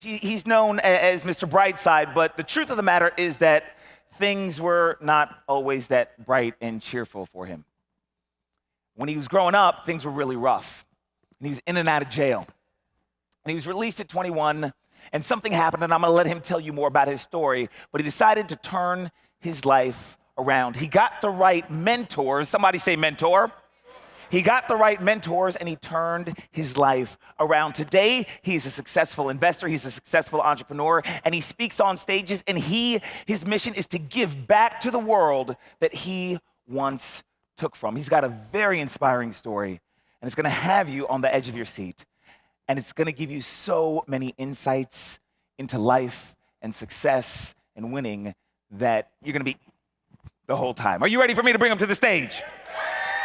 He's known as Mr. Brightside, but the truth of the matter is that things were not always that bright and cheerful for him. When he was growing up, things were really rough. And he was in and out of jail. And he was released at 21, and something happened, and I'm gonna let him tell you more about his story, but he decided to turn his life around. He got the right mentors. Somebody say mentor. He got the right mentors, and he turned his life around. Today, he's a successful investor, he's a successful entrepreneur, and he speaks on stages, and his mission is to give back to the world that he once took from. He's got a very inspiring story, and it's gonna have you on the edge of your seat, and it's gonna give you so many insights into life and success and winning that you're gonna be the whole time. Are you ready for me to bring him to the stage?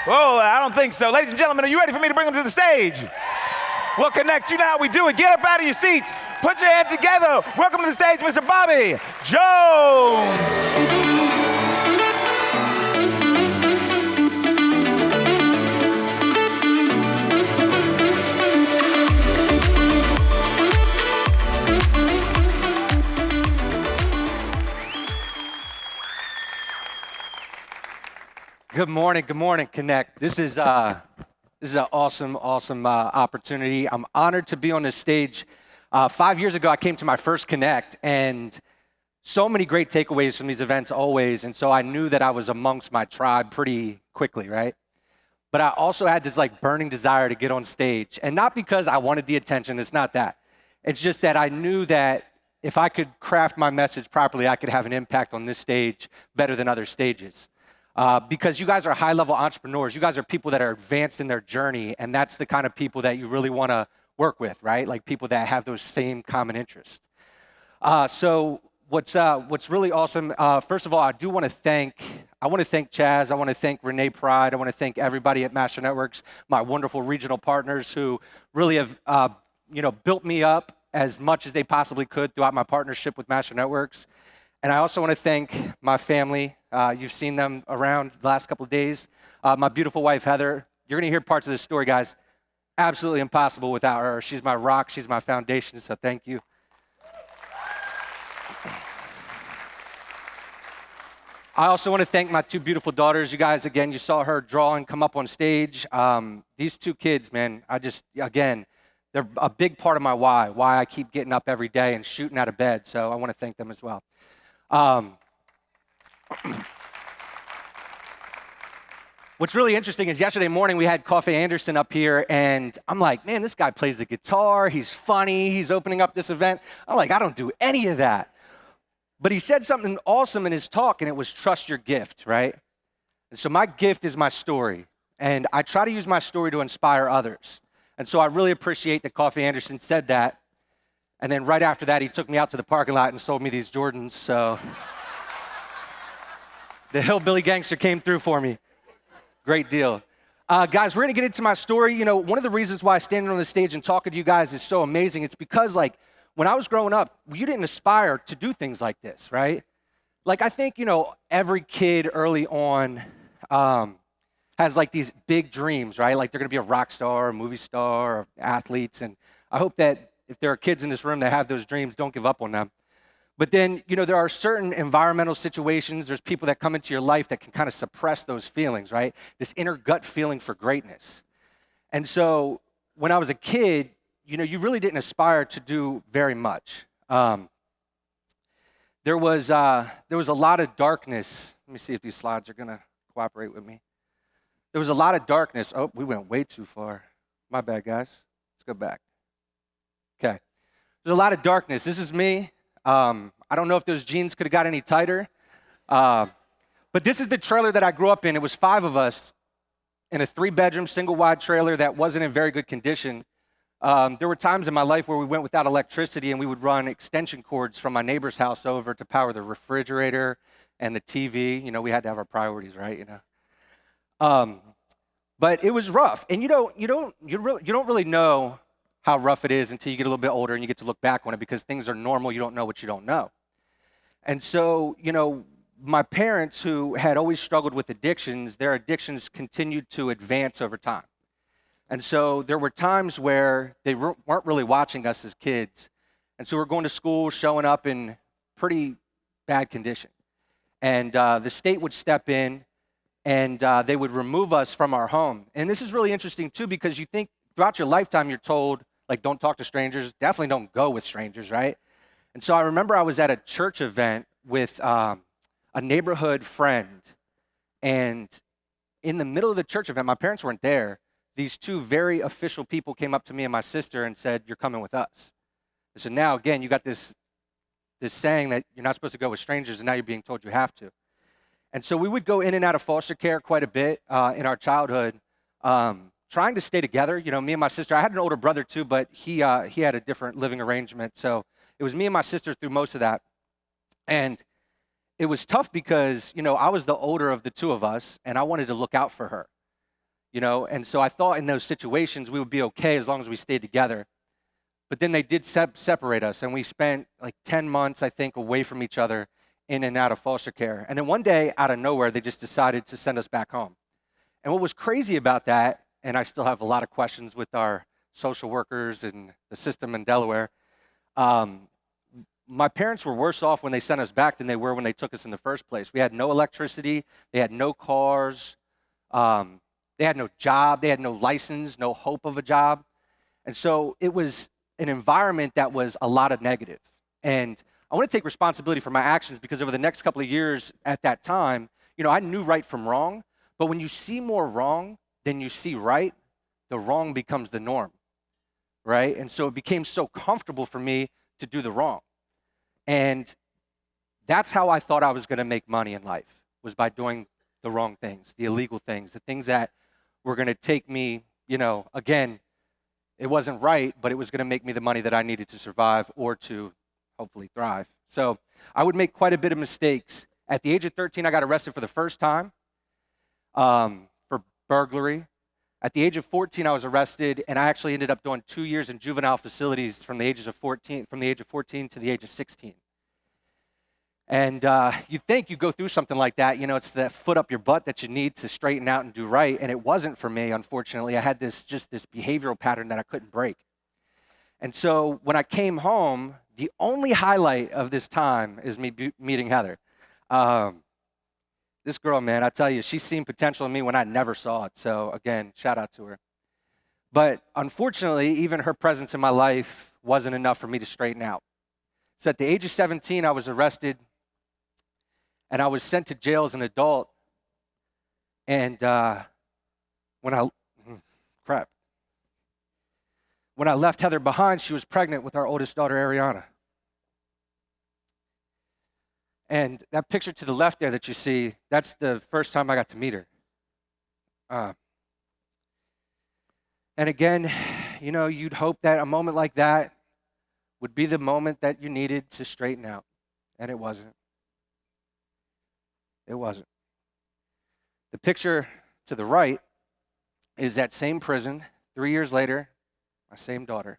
Oh, I don't think so. Ladies and gentlemen, are you ready for me to bring them to the stage? We'll connect you now. We do it. Get up out of your seats. Put your hands together. Welcome to the stage, Mr. Bobby Jones. Good morning, Connect. This is an awesome opportunity. I'm honored to be on this stage. 5 years ago, I came to my first Connect, and so many great takeaways from these events always, and so I knew that I was amongst my tribe pretty quickly, right? But I also had this burning desire to get on stage, and not because I wanted the attention, it's not that. It's just that I knew that if I could craft my message properly, I could have an impact on this stage better than other stages. Because you guys are high-level entrepreneurs. You guys are people that are advanced in their journey, and that's the kind of people that you really want to work with, right? Like people that have those same common interests. So what's really awesome, first of all, I want to thank Chaz, I want to thank Renee Pride, I want to thank everybody at Mast Networks, my wonderful regional partners who really have built me up as much as they possibly could throughout my partnership with Mast Networks. And I also want to thank my family. You've seen them around the last couple of days. My beautiful wife, Heather. You're going to hear parts of this story, guys. Absolutely impossible without her. She's my rock. She's my foundation, so thank you. I also want to thank my two beautiful daughters. You guys, again, you saw her draw and come up on stage. These two kids, man, they're a big part of my why I keep getting up every day and shooting out of bed, so I want to thank them as well. What's really interesting is yesterday morning we had Coffee Anderson up here, and I'm like, man, this guy plays the guitar, he's funny, he's opening up this event. I'm like, I don't do any of that. But he said something awesome in his talk, and it was trust your gift, right? And so my gift is my story, and I try to use my story to inspire others. And so I really appreciate that Coffee Anderson said that. And then right after that, he took me out to the parking lot and sold me these Jordans, so the hillbilly gangster came through for me. Great deal. Guys, we're gonna get into my story. You know, one of the reasons why standing on the stage and talking to you guys is so amazing, it's because when I was growing up, you didn't aspire to do things like this, right? I think, every kid early on has these big dreams, right? They're gonna be a rock star, a movie star, or athletes, and I hope that if there are kids in this room that have those dreams, don't give up on them. But then, there are certain environmental situations, there's people that come into your life that can kind of suppress those feelings, right? This inner gut feeling for greatness. And so when I was a kid, you really didn't aspire to do very much. There was a lot of darkness. Let me see if these slides are gonna cooperate with me. There was a lot of darkness. Oh, we went way too far. My bad, guys. Let's go back. Okay. There's a lot of darkness. This is me. I don't know if those jeans could have got any tighter. But this is the trailer that I grew up in. It was 5 of us in a 3-bedroom, single-wide trailer that wasn't in very good condition. There were times in my life where we went without electricity and we would run extension cords from my neighbor's house over to power the refrigerator and the TV. We had to have our priorities, right? But it was rough. And you don't really know how rough it is until you get a little bit older and you get to look back on it because things are normal. You don't know what you don't know. And so, my parents who had always struggled with addictions, their addictions continued to advance over time. And so there were times where they weren't really watching us as kids. And so we're going to school, showing up in pretty bad condition. And the state would step in and they would remove us from our home. And this is really interesting too, because you think throughout your lifetime, you're told, like, don't talk to strangers, definitely don't go with strangers, right? And so I remember I was at a church event with a neighborhood friend, and in the middle of the church event, my parents weren't there, these two very official people came up to me and my sister and said, "You're coming with us." So now, again, you got this saying that you're not supposed to go with strangers, and now you're being told you have to. And so we would go in and out of foster care quite a bit in our childhood, trying to stay together. You know, me and my sister. I had an older brother too, but he had a different living arrangement. So it was me and my sister through most of that. And it was tough because, you know, I was the older of the two of us, and I wanted to look out for her. You know, and so I thought in those situations we would be okay as long as we stayed together. But then they did separate us, and we spent like 10 months, I think, away from each other in and out of foster care. And then one day, out of nowhere, they just decided to send us back home. And what was crazy about that, and I still have a lot of questions with our social workers and the system in Delaware, my parents were worse off when they sent us back than they were when they took us in the first place. We had no electricity, they had no cars, they had no job, they had no license, no hope of a job. And so it was an environment that was a lot of negative. And I want to take responsibility for my actions, because over the next couple of years at that time, you know, I knew right from wrong, but when you see more wrong than you see right, the wrong becomes the norm, right? And so it became so comfortable for me to do the wrong. And that's how I thought I was going to make money in life, was by doing the wrong things, the illegal things, the things that were going to take me, you know, again, it wasn't right, but it was going to make me the money that I needed to survive or to hopefully thrive. So I would make quite a bit of mistakes. At the age of 13, I got arrested for the first time for burglary. At the age of 14, I was arrested, and I actually ended up doing 2 years in juvenile facilities from the age of 14 to the age of 16. And you think you go through something like that, you know, it's that foot up your butt that you need to straighten out and do right, and it wasn't for me, unfortunately. I had this behavioral pattern that I couldn't break. And so when I came home, the only highlight of this time is me meeting Heather. This girl, man, I tell you, she's seen potential in me when I never saw it. So again, shout out to her. But unfortunately, even her presence in my life wasn't enough for me to straighten out. So at the age of 17, I was arrested, and I was sent to jail as an adult. And when I left Heather behind, she was pregnant with our oldest daughter, Ariana. And that picture to the left there that you see, that's the first time I got to meet her. And again, you know, you'd hope that a moment like that would be the moment that you needed to straighten out. And it wasn't. It wasn't. The picture to the right is that same prison, 3 years later, my same daughter.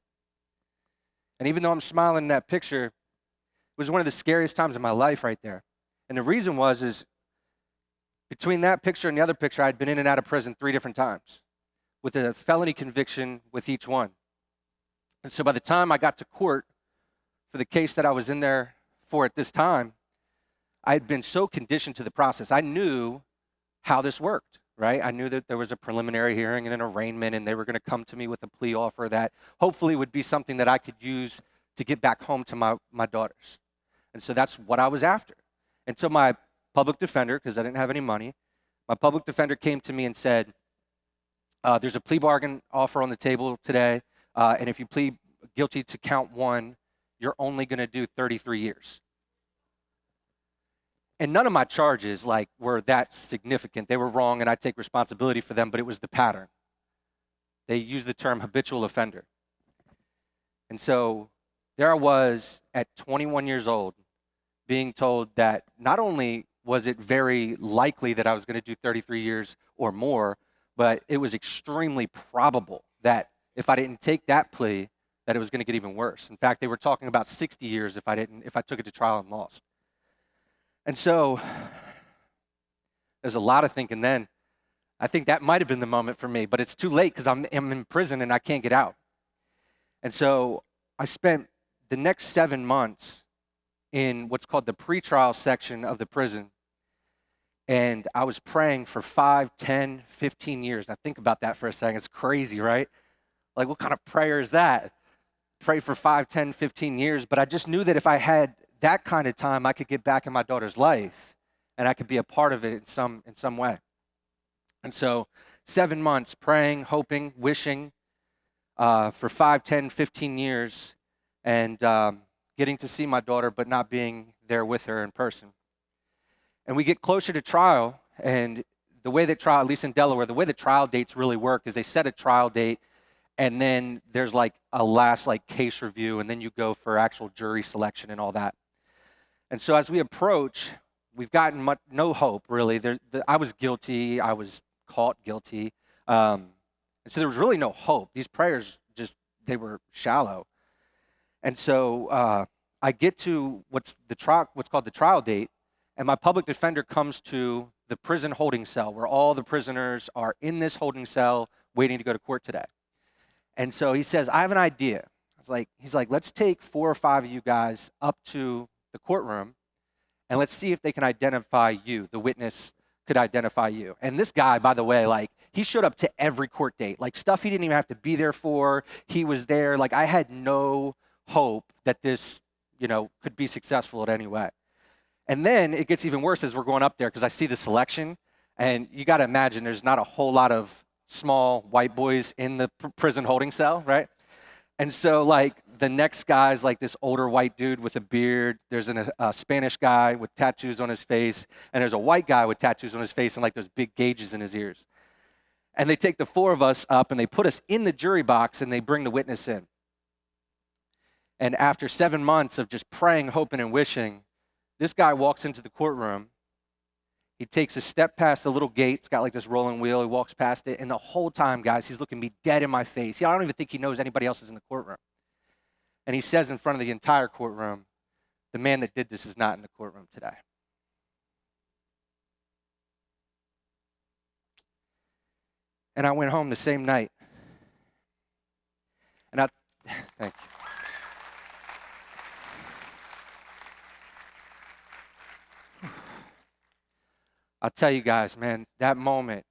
And even though I'm smiling in that picture, it was one of the scariest times of my life right there. And the reason is between that picture and the other picture, I'd been in and out of prison 3 different times with a felony conviction with each one. And so by the time I got to court for the case that I was in there for at this time, I had been so conditioned to the process. I knew how this worked, right? I knew that there was a preliminary hearing and an arraignment, and they were going to come to me with a plea offer that hopefully would be something that I could use to get back home to my daughters. And so that's what I was after. And so my public defender, because I didn't have any money, my public defender came to me and said, there's a plea bargain offer on the table today, and if you plead guilty to count 1, you're only going to do 33 years. And none of my charges were that significant. They were wrong, and I take responsibility for them, but it was the pattern. They used the term habitual offender. And so there I was at 21 years old, being told that not only was it very likely that I was going to do 33 years or more, but it was extremely probable that if I didn't take that plea, that it was going to get even worse. In fact, they were talking about 60 years if I took it to trial and lost. And so there's a lot of thinking then. I think that might have been the moment for me, but it's too late because I'm in prison and I can't get out. And so I spent the next 7 months in what's called the pretrial section of the prison. And I was praying for 5, 10, 15 years. Now think about that for a second. It's crazy, right? Like, what kind of prayer is that? Pray for 5, 10, 15 years. But I just knew that if I had that kind of time, I could get back in my daughter's life and I could be a part of it in some way. And so 7 months praying, hoping, wishing for 5, 10, 15 years and getting to see my daughter, but not being there with her in person. And we get closer to trial, and the way that trial, at least in Delaware, the way the trial dates really work is they set a trial date, and then there's like a last like case review, and then you go for actual jury selection and all that. And so as we approach, we've gotten no hope, really. I was guilty. I was caught guilty. And so there was really no hope. These prayers they were shallow. And so I get to what's called the trial date, and my public defender comes to the prison holding cell where all the prisoners are in this holding cell waiting to go to court today. And so he says, I have an idea. He's like, let's take 4 or 5 of you guys up to the courtroom and let's see if they can identify you. The witness could identify you. And this guy, by the way, like, he showed up to every court date, like stuff he didn't even have to be there for. He was there. Like, I had no hope that this, could be successful in any way. And then it gets even worse as we're going up there because I see the selection, and you got to imagine there's not a whole lot of small white boys in the prison holding cell, right? And so like the next guy's like this older white dude with a beard. There's a Spanish guy with tattoos on his face, and there's a white guy with tattoos on his face and like those big gauges in his ears. And they take the 4 of us up and they put us in the jury box and they bring the witness in. And after 7 months of just praying, hoping, and wishing, this guy walks into the courtroom. He takes a step past the little gate. It's got like this rolling wheel. He walks past it. And the whole time, guys, he's looking me dead in my face. I don't even think he knows anybody else is in the courtroom. And he says in front of the entire courtroom, the man that did this is not in the courtroom today. And I went home the same night. And thank you. I'll tell you guys, man, that moment,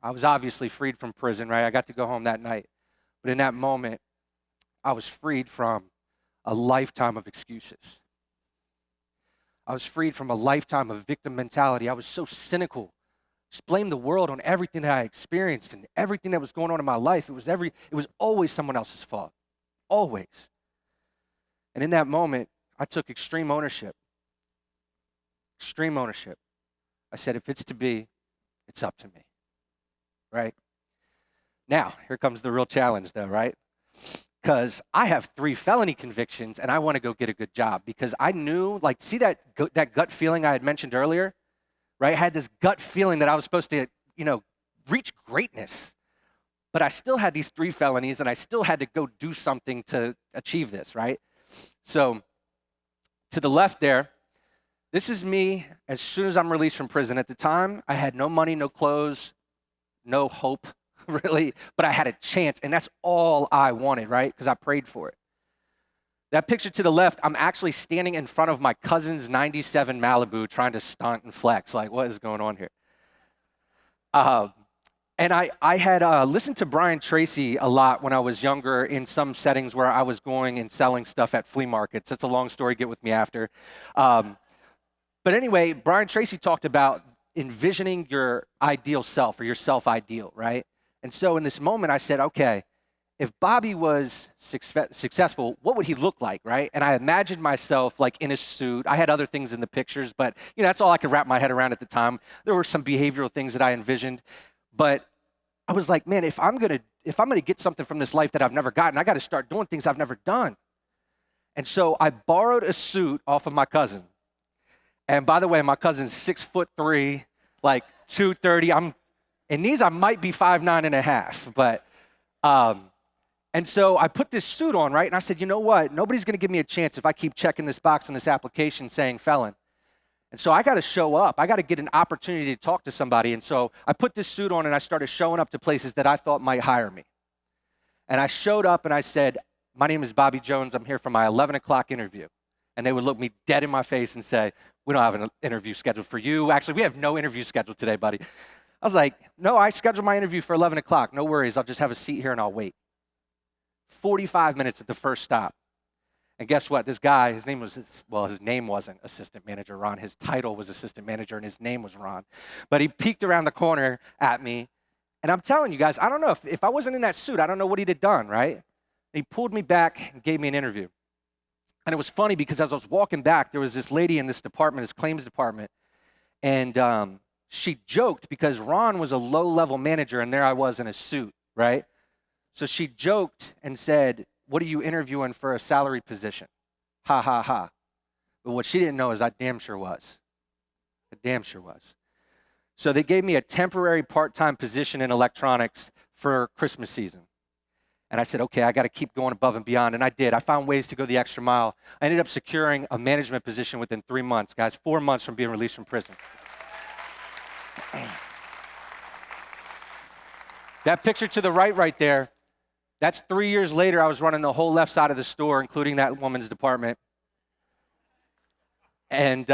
I was obviously freed from prison, right? I got to go home that night. But in that moment, I was freed from a lifetime of excuses. I was freed from a lifetime of victim mentality. I was so cynical. Just blamed the world on everything that I experienced and everything that was going on in my life. It was always someone else's fault. Always. And in that moment, I took extreme ownership. Extreme ownership. I said, if it's to be, it's up to me, right? Now, here comes the real challenge though, right? Because I have 3 felony convictions and I want to go get a good job because I knew, like, see that gut feeling I had mentioned earlier, right? I had this gut feeling that I was supposed to, reach greatness, but I still had these 3 felonies and I still had to go do something to achieve this, right? So to the left there, this is me as soon as I'm released from prison. At the time, I had no money, no clothes, no hope, really, but I had a chance, and that's all I wanted, right? Because I prayed for it. That picture to the left, I'm actually standing in front of my cousin's 97 Malibu trying to stunt and flex. Like, what is going on here? And I had listened to Brian Tracy a lot when I was younger in some settings where I was going and selling stuff at flea markets. That's a long story. Get with me after. But anyway, Brian Tracy talked about envisioning your ideal self or your self-ideal, right? And so in this moment, I said, okay, if Bobby was successful, what would he look like, right? And I imagined myself like in a suit. I had other things in the pictures, but that's all I could wrap my head around at the time. There were some behavioral things that I envisioned, but I was like, man, if I'm gonna get something from this life that I've never gotten, I got to start doing things I've never done. And so I borrowed a suit off of my cousin. And by the way, my cousin's 6'3", like 230. In these, I might be 5'9.5", but, and so I put this suit on, right? And I said, you know what? Nobody's gonna give me a chance if I keep checking this box on this application saying felon. And so I gotta show up. I gotta get an opportunity to talk to somebody. And so I put this suit on and I started showing up to places that I thought might hire me. And I showed up and I said, my name is Bobby Jones. I'm here for my 11 o'clock interview. And they would look me dead in my face and say, we don't have an interview scheduled for you. Actually, we have no interview scheduled today, buddy. I was like, no, I scheduled my interview for 11 o'clock. No worries. I'll just have a seat here and I'll wait. 45 minutes at the first stop. And guess what? This guy, his name wasn't assistant manager Ron. His title was assistant manager and his name was Ron. But he peeked around the corner at me. And I'm telling you guys, I don't know, if I wasn't in that suit, I don't know what he'd have done, right? He pulled me back and gave me an interview. And it was funny because as I was walking back, there was this lady in this department, this claims department, and she joked because Ron was a low-level manager and there I was in a suit, right? So she joked and said, what are you interviewing for a salary position? Ha, ha, ha. But what she didn't know is I damn sure was. I damn sure was. So they gave me a temporary part-time position in electronics for Christmas season. And I said, okay, I got to keep going above and beyond. And I did. I found ways to go the extra mile. I ended up securing a management position within 3 months, guys, 4 months from being released from prison. That picture to the right there, that's 3 years later. I was running the whole left side of the store, including that woman's department. And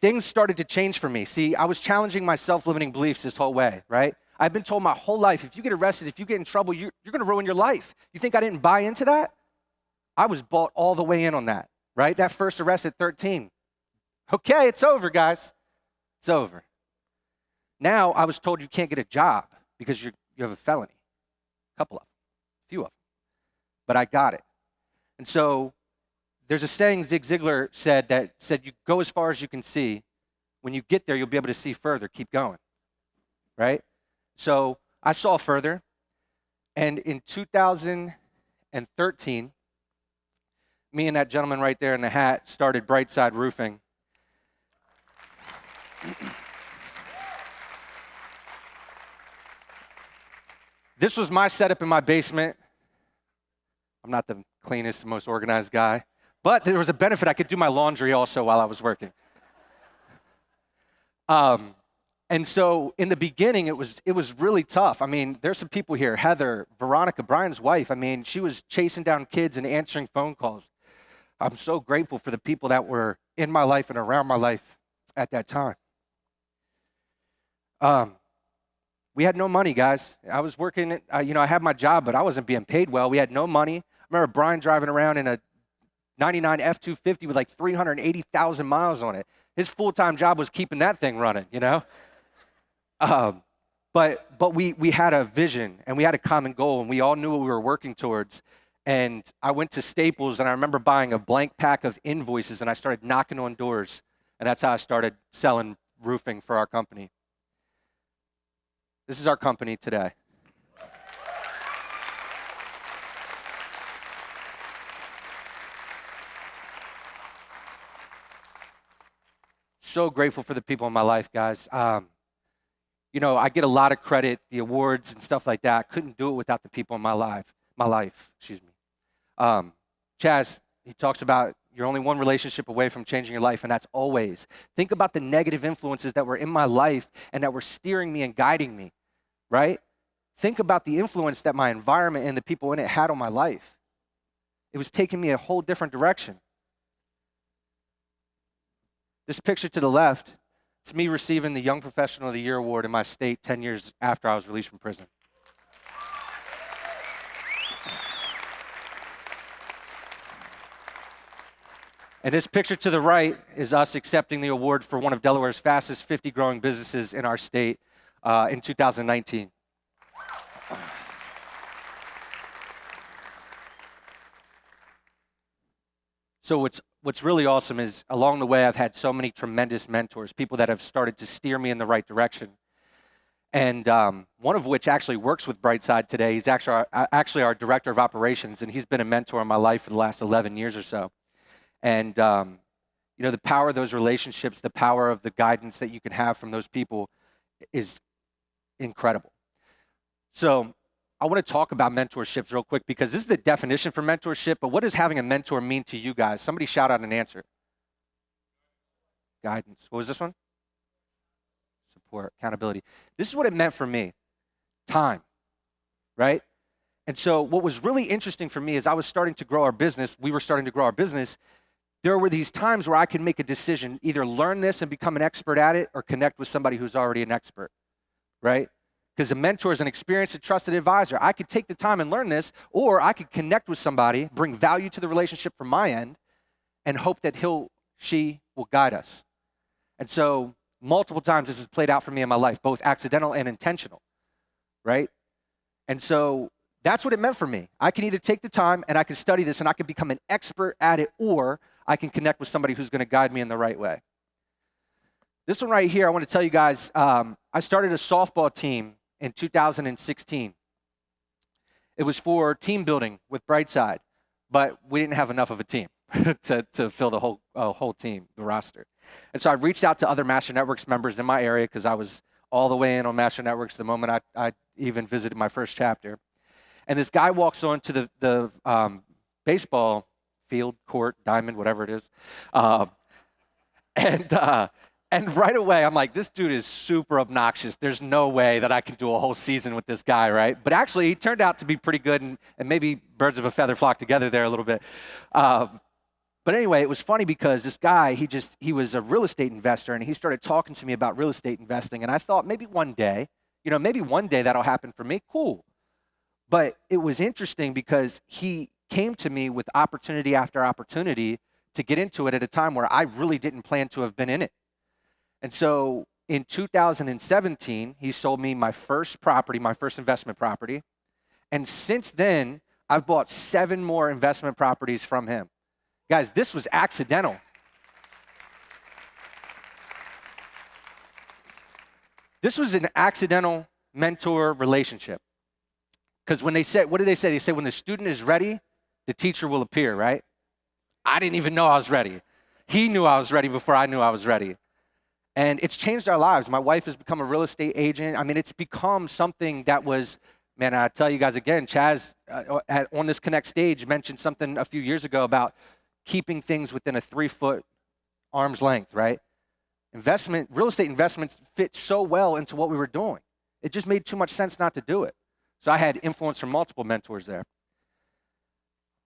things started to change for me. See, I was challenging my self-limiting beliefs this whole way, right? I've been told my whole life, if you get arrested, if you get in trouble, you're going to ruin your life. You think I didn't buy into that? I was bought all the way in on that, right? That first arrest at 13. Okay, it's over, guys. It's over. Now I was told you can't get a job because you have a felony. A couple of them, a few of them. But I got it. And so there's a saying Zig Ziglar said you go as far as you can see. When you get there, you'll be able to see further. Keep going, right? So I saw further, and in 2013, me and that gentleman right there in the hat started Brightside Roofing. This was my setup in my basement. I'm not the cleanest, most organized guy, but there was a benefit. I could do my laundry also while I was working. And so in the beginning, it was really tough. I mean, there's some people here, Heather, Veronica, Brian's wife. I mean, she was chasing down kids and answering phone calls. I'm so grateful for the people that were in my life and around my life at that time. We had no money, guys. I was working, I had my job, but I wasn't being paid well. We had no money. I remember Brian driving around in a 99 F-250 with like 380,000 miles on it. His full-time job was keeping that thing running, But we had a vision and we had a common goal and we all knew what we were working towards. And I went to Staples and I remember buying a blank pack of invoices and I started knocking on doors. And that's how I started selling roofing for our company. This is our company today. So grateful for the people in my life, guys. I get a lot of credit, the awards and stuff like that. I couldn't do it without the people in my life, Chaz, he talks about you're only one relationship away from changing your life, and that's always. Think about the negative influences that were in my life and that were steering me and guiding me, right? Think about the influence that my environment and the people in it had on my life. It was taking me a whole different direction. This picture to the left, it's me receiving the Young Professional of the Year award in my state 10 years after I was released from prison. And this picture to the right is us accepting the award for one of Delaware's fastest 50 growing businesses in our state in 2019. So what's really awesome is along the way, I've had so many tremendous mentors, people that have started to steer me in the right direction. And one of which actually works with Brightside today. He's actually our director of operations, and he's been a mentor in my life for the last 11 years or so. And, the power of those relationships, the power of the guidance that you can have from those people is incredible. So I want to talk about mentorships real quick because this is the definition for mentorship, but what does having a mentor mean to you guys? Somebody shout out an answer. Guidance. What was this one? Support, accountability. This is what it meant for me. Time, right? And so what was really interesting for me is I was starting to grow our business. We were starting to grow our business. There were these times where I could make a decision, either learn this and become an expert at it or connect with somebody who's already an expert, right? Because a mentor is an experienced and trusted advisor. I could take the time and learn this, or I could connect with somebody, bring value to the relationship from my end, and hope that she will guide us. And so multiple times this has played out for me in my life, both accidental and intentional, right? And so that's what it meant for me. I can either take the time and I can study this and I can become an expert at it, or I can connect with somebody who's going to guide me in the right way. This one right here, I want to tell you guys, I started a softball team in 2016. It was for team building with Brightside, but we didn't have enough of a team to fill the whole team, the roster. And so I reached out to other Master Networks members in my area because I was all the way in on Master Networks the moment I even visited my first chapter. And this guy walks on to the baseball field, court, diamond, whatever it is. And right away, I'm like, this dude is super obnoxious. There's no way that I can do a whole season with this guy, right? But actually, he turned out to be pretty good, and maybe birds of a feather flock together there a little bit. But anyway, it was funny because this guy, he was a real estate investor, and he started talking to me about real estate investing. And I thought maybe one day that'll happen for me. Cool. But it was interesting because he came to me with opportunity after opportunity to get into it at a time where I really didn't plan to have been in it. And so in 2017, he sold me my first property, my first investment property. And since then, I've bought 7 more investment properties from him. Guys, this was accidental. This was an accidental mentor relationship. Because when they said, what did they say? They said, when the student is ready, the teacher will appear, right? I didn't even know I was ready. He knew I was ready before I knew I was ready. And it's changed our lives. My wife has become a real estate agent. I mean, it's become something that was, man, I tell you guys again, Chaz on this Connect stage mentioned something a few years ago about keeping things within a 3-foot arm's length, right? Real estate investments fit so well into what we were doing. It just made too much sense not to do it. So I had influence from multiple mentors there.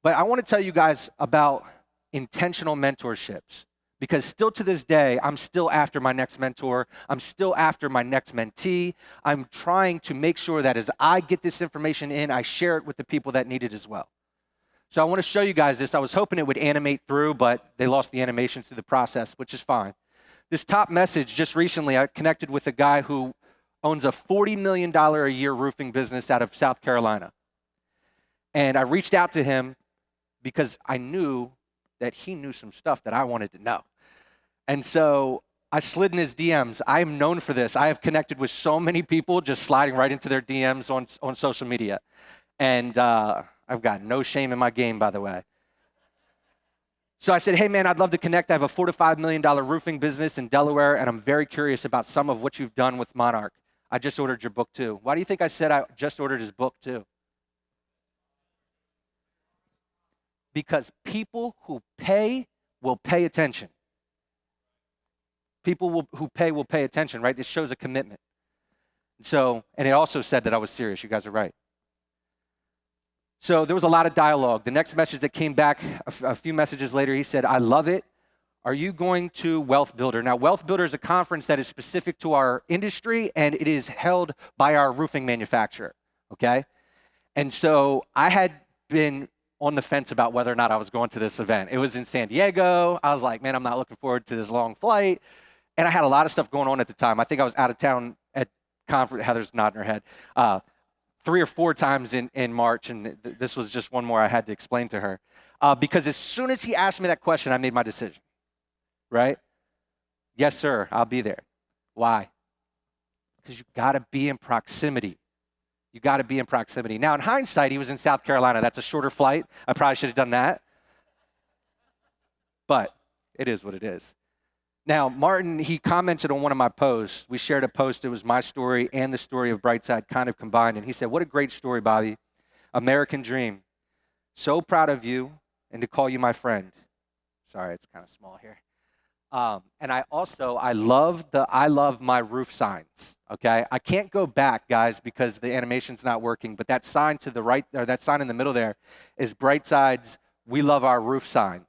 But I want to tell you guys about intentional mentorships, because still to this day, I'm still after my next mentor. I'm still after my next mentee. I'm trying to make sure that as I get this information in, I share it with the people that need it as well. So I want to show you guys this. I was hoping it would animate through, but they lost the animations through the process, which is fine. This top message, just recently, I connected with a guy who owns a $40 million a year roofing business out of South Carolina. And I reached out to him because I knew that he knew some stuff that I wanted to know. And so I slid in his DMs. I am known for this. I have connected with so many people just sliding right into their DMs on social media. And I've got no shame in my game, by the way. So I said, hey, man, I'd love to connect. I have a $4 to $5 million roofing business in Delaware, and I'm very curious about some of what you've done with Monarch. I just ordered your book, too. Why do you think I said I just ordered his book, too? Because people who pay will pay attention. People who pay will pay attention, right? This shows a commitment. And it also said that I was serious. You guys are right. So there was a lot of dialogue. The next message that came back a few messages later, he said, I love it. Are you going to Wealth Builder? Now, Wealth Builder is a conference that is specific to our industry, and it is held by our roofing manufacturer, okay? And so I had been on the fence about whether or not I was going to this event. It was in San Diego. I was like, man, I'm not looking forward to this long flight. And I had a lot of stuff going on at the time. I think I was out of town at conference. Heather's nodding her head. 3 or 4 times in March, and this was just one more I had to explain to her. Because as soon as he asked me that question, I made my decision, right? Yes, sir, I'll be there. Why? Because you got to be in proximity. You got to be in proximity. Now, in hindsight, he was in South Carolina. That's a shorter flight. I probably should have done that. But it is what it is. Now, Martin, he commented on one of my posts. We shared a post. It was my story and the story of Brightside kind of combined. And he said, what a great story, Bobby. American dream. So proud of you and to call you my friend. Sorry, it's kind of small here. And I love my roof signs, okay? I can't go back, guys, because the animation's not working, but that sign to the right, or that sign in the middle there is Brightside's We Love Our Roof sign.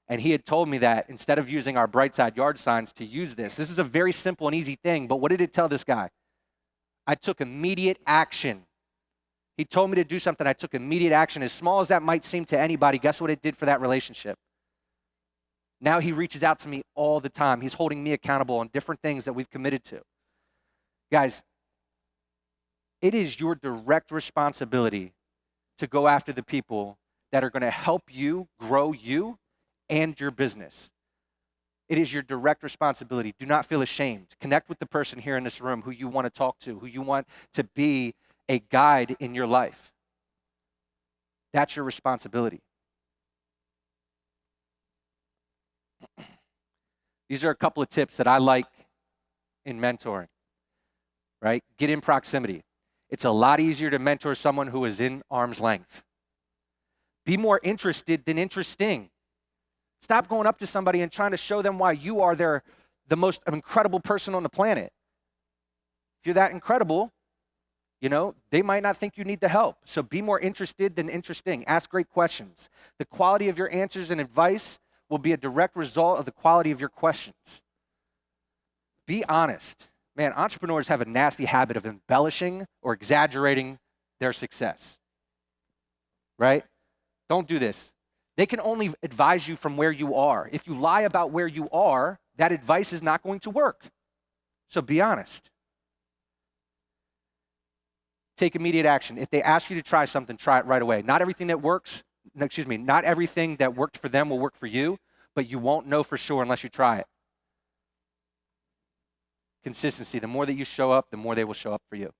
And he had told me that instead of using our Brightside yard signs, to use this. This is a very simple and easy thing, but what did it tell this guy? I took immediate action. He told me to do something. I took immediate action. As small as that might seem to anybody, guess what it did for that relationship? Now he reaches out to me all the time. He's holding me accountable on different things that we've committed to. Guys, it is your direct responsibility to go after the people that are going to help you grow you and your business. It is your direct responsibility. Do not feel ashamed. Connect with the person here in this room who you want to talk to, who you want to be a guide in your life. That's your responsibility. These are a couple of tips that I like in mentoring, right? Get in proximity. It's a lot easier to mentor someone who is in arm's length. Be more interested than interesting. Stop going up to somebody and trying to show them why you are the most incredible person on the planet. If you're that incredible, they might not think you need the help. So be more interested than interesting. Ask great questions. The quality of your answers and advice will be a direct result of the quality of your questions. Be honest. Man, entrepreneurs have a nasty habit of embellishing or exaggerating their success, right? Don't do this. They can only advise you from where you are. If you lie about where you are, that advice is not going to work. So be honest. Take immediate action. If they ask you to try something, try it right away. Not everything that worked for them will work for you, but you won't know for sure unless you try it. Consistency. The more that you show up, the more they will show up for you.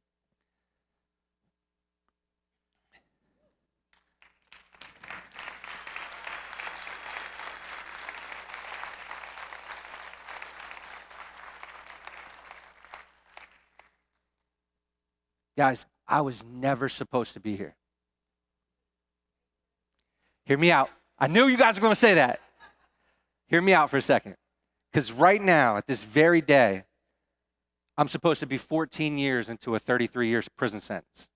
Guys, I was never supposed to be here. Hear me out. I knew you guys were going to say that. Hear me out for a second. Because right now, at this very day, I'm supposed to be 14 years into a 33-year prison sentence.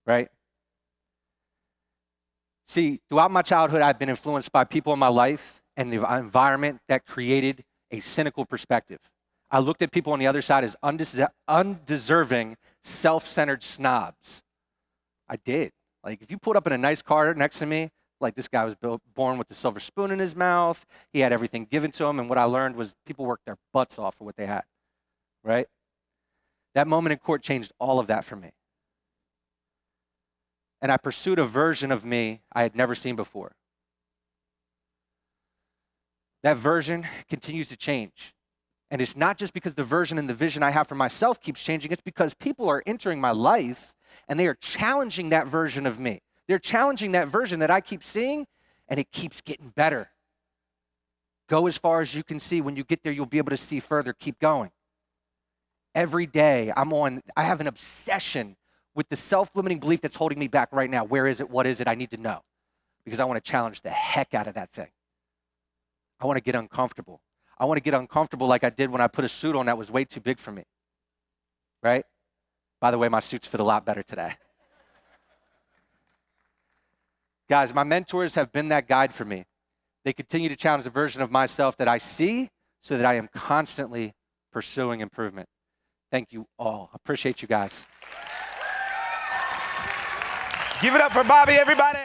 Right? See, throughout my childhood, I've been influenced by people in my life and the environment that created a cynical perspective. I looked at people on the other side as undeserving, self-centered snobs. I did. Like, if you pulled up in a nice car next to me, like this guy was born with a silver spoon in his mouth, he had everything given to him, and what I learned was people worked their butts off for what they had, right? That moment in court changed all of that for me. And I pursued a version of me I had never seen before. That version continues to change. And it's not just because the version and the vision I have for myself keeps changing. It's because people are entering my life and they are challenging that version of me. They're challenging that version that I keep seeing, and it keeps getting better. Go as far as you can see. When you get there, you'll be able to see further. Keep going. Every day, I have an obsession with the self-limiting belief that's holding me back right now. Where is it? What is it? I need to know. Because I want to challenge the heck out of that thing. I want to get uncomfortable. I want to get uncomfortable like I did when I put a suit on that was way too big for me, right? By the way, my suits fit a lot better today. Guys, my mentors have been that guide for me. They continue to challenge the version of myself that I see so that I am constantly pursuing improvement. Thank you all. I appreciate you guys. Give it up for Bobby, everybody.